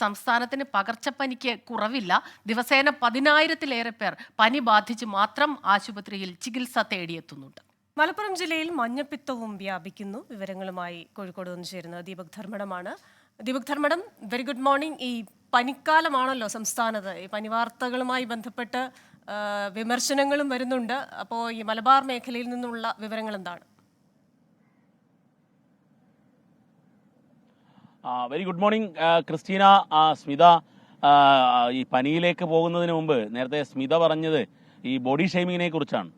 സംസ്ഥാനത്തിന് പകർച്ചപ്പനിക്ക് കുറവില്ല. ദിവസേന 10,000-ലേറെ പേർ പനി ബാധിച്ച് മാത്രം ആശുപത്രിയിൽ ചികിത്സ തേടിയെത്തുന്നുണ്ട്. മലപ്പുറം ജില്ലയിൽ മഞ്ഞപ്പിത്തവും വ്യാപിക്കുന്നു. വിവരങ്ങളുമായി കോഴിക്കോട് നിന്ന് ചേരുന്ന ദീപക് ധർമ്മടമാണ്. Deepak Dharmadam, very good morning. ഈ പനിക്കാലമാണല്ലോ സംസ്ഥാനത്ത്. ഈ പനി വാർത്തകളുമായി ബന്ധപ്പെട്ട് വിമർശനങ്ങളും വരുന്നുണ്ട്. അപ്പോൾ ഈ മലബാർ മേഖലയിൽ നിന്നുള്ള വിവരങ്ങൾ എന്താണ്? Very good morning Christina, Smitha. ഈ പനിയിലേക്ക് പോകുന്നതിന് മുമ്പ് നേരത്തെ സ്മിത പറഞ്ഞത് ഈ ബോഡി ഷെയ്മിങ്ങിനെ കുറിച്ചാണ്.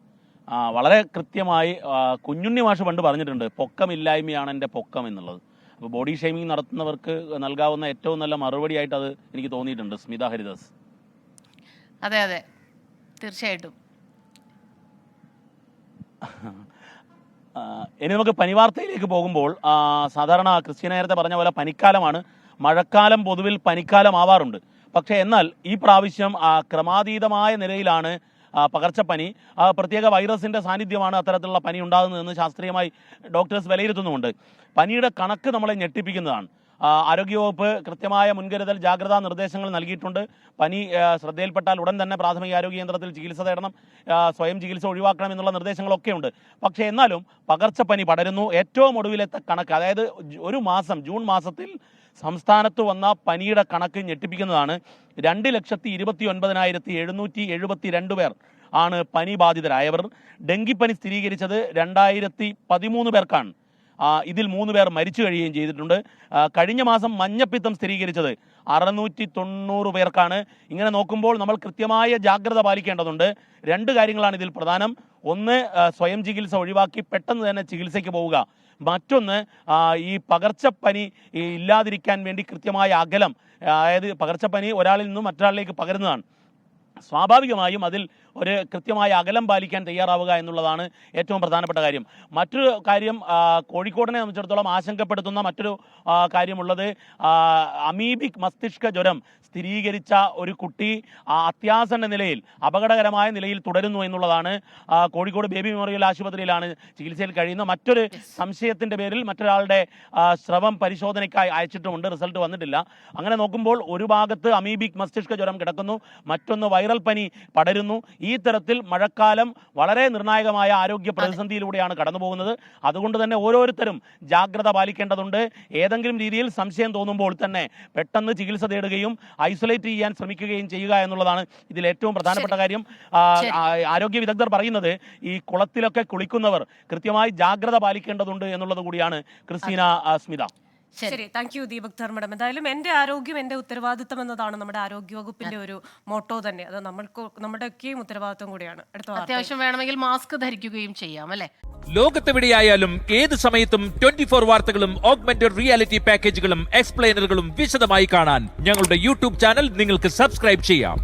വളരെ കൃത്യമായി കുഞ്ഞുണ്ണി മാഷ് പണ്ട് പറഞ്ഞിട്ടുണ്ട്, പൊക്കമില്ലായ്മയാണ് എൻ്റെ പൊക്കം എന്നുള്ളത്. അപ്പോൾ ബോഡി ഷെയ്മിങ് നടത്തുന്നവർക്ക് നൽകാവുന്ന ഏറ്റവും നല്ല മറുപടിയായിട്ട് അത് എനിക്ക് തോന്നിയിട്ടുണ്ട്. സ്മിത ഹരിദാസ്. അതെ അതെ, തീർച്ചയായിട്ടും. ഇനി നമുക്ക് പനിവാർത്തയിലേക്ക് പോകുമ്പോൾ, സാധാരണ ക്രിസ്റ്റീന നേരത്തെ പറഞ്ഞ പോലെ പനിക്കാലമാണ്. മഴക്കാലം പൊതുവിൽ പനിക്കാലമാവാറുണ്ട്. പക്ഷേ എന്നാൽ ഈ പ്രാവശ്യം ക്രമാതീതമായ നിലയിലാണ് പകർച്ചപ്പനി. പ്രത്യേക വൈറസിൻ്റെ സാന്നിധ്യമാണ് അത്തരത്തിലുള്ള പനി ഉണ്ടാകുന്നതെന്ന് ശാസ്ത്രീയമായി ഡോക്ടേഴ്സ് വിലയിരുത്തുന്നുമുണ്ട്. പനിയുടെ കണക്ക് നമ്മളെ ഞെട്ടിപ്പിക്കുന്നതാണ്. ആരോഗ്യവകുപ്പ് കൃത്യമായ മുൻകരുതൽ ജാഗ്രതാ നിർദ്ദേശങ്ങൾ നൽകിയിട്ടുണ്ട്. പനി ശ്രദ്ധയിൽപ്പെട്ടാൽ ഉടൻ തന്നെ പ്രാഥമിക ആരോഗ്യ കേന്ദ്രത്തിൽ ചികിത്സ തേടണം, സ്വയം ചികിത്സ ഒഴിവാക്കണം എന്നുള്ള നിർദ്ദേശങ്ങളൊക്കെ ഉണ്ട്. പക്ഷേ എന്നാലും പകർച്ചപ്പനി പടരുന്നു. ഏറ്റവും ഒടുവിലത്തെ കണക്ക്, അതായത് ഒരു മാസം ജൂൺ മാസത്തിൽ സംസ്ഥാനത്ത് വന്ന പനിയുടെ കണക്ക് ഞെട്ടിപ്പിക്കുന്നതാണ്. 2,29,772 പേർ ആണ് പനി ബാധിതരായവർ. ഡെങ്കിപ്പനി സ്ഥിരീകരിച്ചത് 2013 പേർക്കാണ്. ഇതിൽ 3 പേർ മരിച്ചു കഴിയുകയും ചെയ്തിട്ടുണ്ട്. കഴിഞ്ഞ മാസം മഞ്ഞപ്പിത്തം സ്ഥിരീകരിച്ചത് 690 പേർക്കാണ്. ഇങ്ങനെ നോക്കുമ്പോൾ നമ്മൾ കൃത്യമായ ജാഗ്രത പാലിക്കേണ്ടതുണ്ട്. 2 കാര്യങ്ങളാണ് ഇതിൽ പ്രധാനം. ഒന്ന്, സ്വയം ചികിത്സ ഒഴിവാക്കി പെട്ടെന്ന് തന്നെ ചികിത്സയ്ക്ക് പോവുക. മറ്റൊന്ന്, ഈ പകർച്ചപ്പനി ഇല്ലാതിരിക്കാൻ വേണ്ടി കൃത്യമായ അകലം, അതായത് പകർച്ചപ്പനി ഒരാളിൽ നിന്നും മറ്റൊരാളിലേക്ക് പകരുന്നതാണ്. സ്വാഭാവികമായും അതിൽ ഒരു കൃത്യമായ അകലം പാലിക്കാൻ തയ്യാറാവുക എന്നുള്ളതാണ് ഏറ്റവും പ്രധാനപ്പെട്ട കാര്യം. മറ്റൊരു കാര്യം, കോഴിക്കോടിനെ സംബന്ധിച്ചിടത്തോളം ആശങ്കപ്പെടുത്തുന്ന മറ്റൊരു കാര്യമുള്ളത്, അമീബിക് മസ്തിഷ്ക ജ്വരം സ്ഥിരീകരിച്ച ഒരു കുട്ടി അത്യാസന്ന നിലയിൽ, അപകടകരമായ നിലയിൽ തുടരുന്നു എന്നുള്ളതാണ്. കോഴിക്കോട് ബേബി മെമ്മോറിയൽ ആശുപത്രിയിലാണ് ചികിത്സയിൽ കഴിയുന്ന. മറ്റൊരു സംശയത്തിൻ്റെ പേരിൽ മറ്റൊരാളുടെ സ്രവം പരിശോധനയ്ക്കായി അയച്ചിട്ടുമുണ്ട്, റിസൾട്ട് വന്നിട്ടില്ല. അങ്ങനെ നോക്കുമ്പോൾ ഒരു ഭാഗത്ത് അമീബിക് മസ്തിഷ്ക ജ്വരം കിടക്കുന്നു, മറ്റൊന്ന് വൈറൽ പനി പടരുന്നു. ഈ തരത്തിൽ മഴക്കാലം വളരെ നിർണായകമായ ആരോഗ്യ പ്രതിസന്ധിയിലൂടെയാണ് കടന്നു പോകുന്നത്. അതുകൊണ്ട് തന്നെ ഓരോരുത്തരും ജാഗ്രത പാലിക്കേണ്ടതുണ്ട്. ഏതെങ്കിലും രീതിയിൽ സംശയം തോന്നുമ്പോൾ തന്നെ പെട്ടെന്ന് ചികിത്സ തേടുകയും ഐസൊലേറ്റ് ചെയ്യാൻ ശ്രമിക്കുകയും ചെയ്യുക എന്നുള്ളതാണ് ഇതിൽ ഏറ്റവും പ്രധാനപ്പെട്ട കാര്യം. ആരോഗ്യ വിദഗ്ധർ പറയുന്നത് ഈ കുളത്തിലൊക്കെ കുളിക്കുന്നവർ കൃത്യമായി ജാഗ്രത പാലിക്കേണ്ടതുണ്ട് എന്നുള്ളത് കൂടിയാണ്. ക്രിസ്റ്റീന, സ്മിത. ശരി, താങ്ക് യു ദീപക് ധർമ്മടം. എന്തായാലും എൻ്റെ ആരോഗ്യം എൻ്റെ ഉത്തരവാദിത്തം എന്നതാണ് നമ്മുടെ ആരോഗ്യവകുപ്പിന്റെ ഒരു മോട്ടോ തന്നെ. അത് നമ്മുടെയൊക്കെയും ഉത്തരവാദിത്വം കൂടിയാണ്. അത്യാവശ്യം വേണമെങ്കിൽ മാസ്ക് ധരിക്കുകയും ചെയ്യാം, അല്ലേ? ലോകത്തെവിടെയായാലും ഏത് സമയത്തും 24 വാർത്തകളും ഓഗ്മെന്റഡ് റിയാലിറ്റി പാക്കേജുകളും എക്സ്പ്ലെയിനറുകളും വിശദമായി കാണാൻ ഞങ്ങളുടെ യൂട്യൂബ് ചാനൽ നിങ്ങൾക്ക് സബ്സ്ക്രൈബ് ചെയ്യാം.